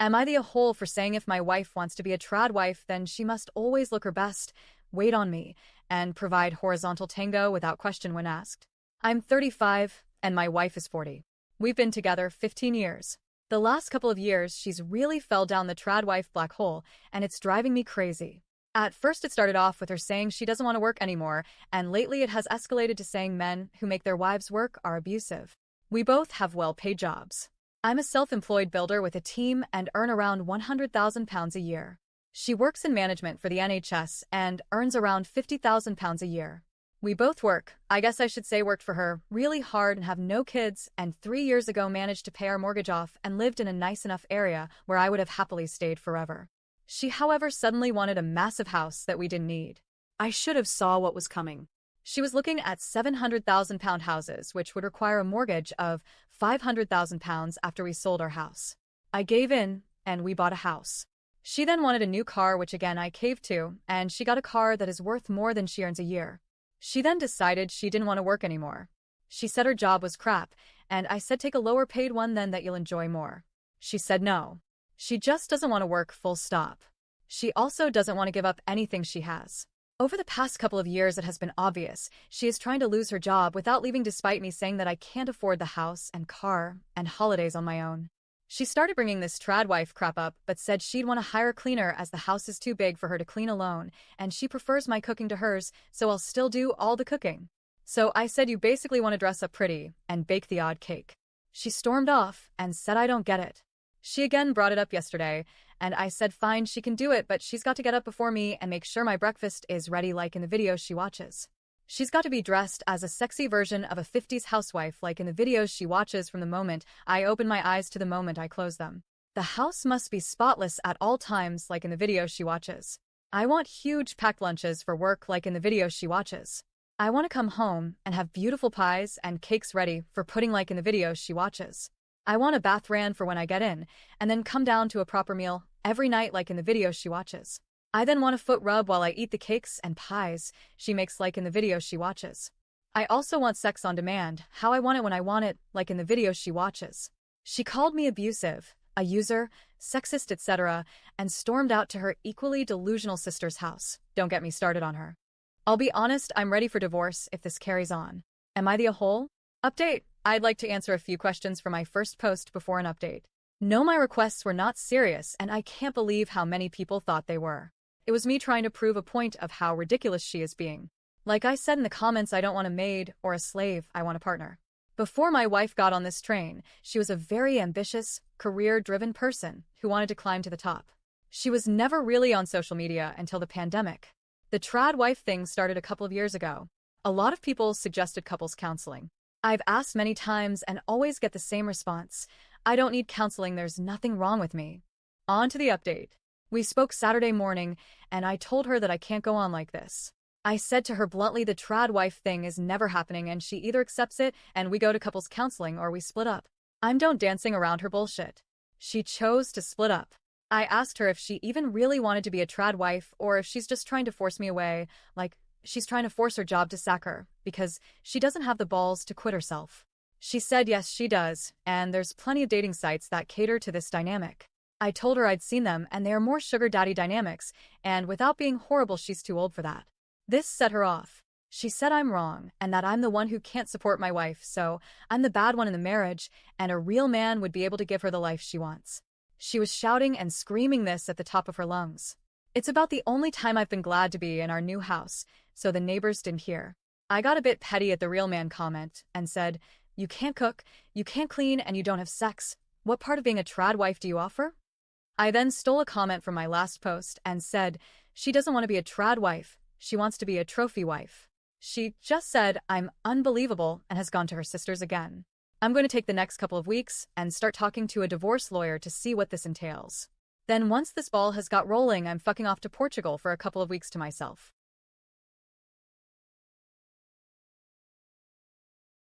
Am I the a-hole for saying if my wife wants to be a trad wife, then she must always look her best, wait on me, and provide horizontal tango without question when asked? I'm 35, and my wife is 40. We've been together 15 years. The last couple of years, she's really fell down the trad wife black hole, and it's driving me crazy. At first, it started off with her saying she doesn't want to work anymore, and lately it has escalated to saying men who make their wives work are abusive. We both have well-paid jobs. I'm a self-employed builder with a team and earn around £100,000 a year. She works in management for the NHS and earns around £50,000 a year. We both work, I guess I should say worked for her, really hard and have no kids, and 3 years ago managed to pay our mortgage off and lived in a nice enough area where I would have happily stayed forever. She, however, suddenly wanted a massive house that we didn't need. I should have saw what was coming. She was looking at £700,000 houses, which would require a mortgage of £500,000 after we sold our house. I gave in, and we bought a house. She then wanted a new car, which again I caved to, and she got a car that is worth more than she earns a year. She then decided she didn't want to work anymore. She said her job was crap, and I said take a lower paid one then that you'll enjoy more. She said no. She just doesn't want to work, full stop. She also doesn't want to give up anything she has. Over the past couple of years, it has been obvious she is trying to lose her job without leaving, despite me saying that I can't afford the house and car and holidays on my own. She started bringing this trad wife crap up, but said she'd want to hire a cleaner as the house is too big for her to clean alone, and she prefers my cooking to hers, so I'll still do all the cooking. So I said you basically want to dress up pretty and bake the odd cake. She stormed off and said I don't get it. She again brought it up yesterday, and I said fine, she can do it, but she's got to get up before me and make sure my breakfast is ready like in the videos she watches. She's got to be dressed as a sexy version of a 50s housewife like in the videos she watches from the moment I open my eyes to the moment I close them. The house must be spotless at all times like in the videos she watches. I want huge packed lunches for work like in the videos she watches. I want to come home and have beautiful pies and cakes ready for pudding like in the videos she watches. I want a bath ran for when I get in, and then come down to a proper meal every night like in the videos she watches. I then want a foot rub while I eat the cakes and pies she makes like in the videos she watches. I also want sex on demand, how I want it when I want it, like in the videos she watches. She called me abusive, a user, sexist, etc., and stormed out to her equally delusional sister's house. Don't get me started on her. I'll be honest, I'm ready for divorce if this carries on. Am I the a-hole? Update. I'd like to answer a few questions for my first post before an update. No, my requests were not serious, and I can't believe how many people thought they were. It was me trying to prove a point of how ridiculous she is being. Like I said in the comments, I don't want a maid or a slave, I want a partner. Before my wife got on this train, she was a very ambitious, career-driven person who wanted to climb to the top. She was never really on social media until the pandemic. The trad wife thing started a couple of years ago. A lot of people suggested couples counseling. I've asked many times and always get the same response. I don't need counseling, there's nothing wrong with me. On to the update. We spoke Saturday morning, and I told her that I can't go on like this. I said to her bluntly the trad wife thing is never happening, and she either accepts it and we go to couples counseling or we split up. I'm done dancing around her bullshit. She chose to split up. I asked her if she even really wanted to be a trad wife or if she's just trying to force me away, like she's trying to force her job to sack her because she doesn't have the balls to quit herself. She said yes, she does, and there's plenty of dating sites that cater to this dynamic. I told her I'd seen them and they are more sugar daddy dynamics, and without being horrible, she's too old for that. This set her off. She said I'm wrong and that I'm the one who can't support my wife, so I'm the bad one in the marriage, and a real man would be able to give her the life she wants. She was shouting and screaming this at the top of her lungs. It's about the only time I've been glad to be in our new house, so the neighbors didn't hear. I got a bit petty at the real man comment and said, you can't cook, you can't clean, and you don't have sex. What part of being a trad wife do you offer? I then stole a comment from my last post and said, she doesn't want to be a trad wife, she wants to be a trophy wife. She just said, I'm unbelievable, and has gone to her sisters again. I'm going to take the next couple of weeks and start talking to a divorce lawyer to see what this entails. Then once this ball has got rolling, I'm fucking off to Portugal for a couple of weeks to myself.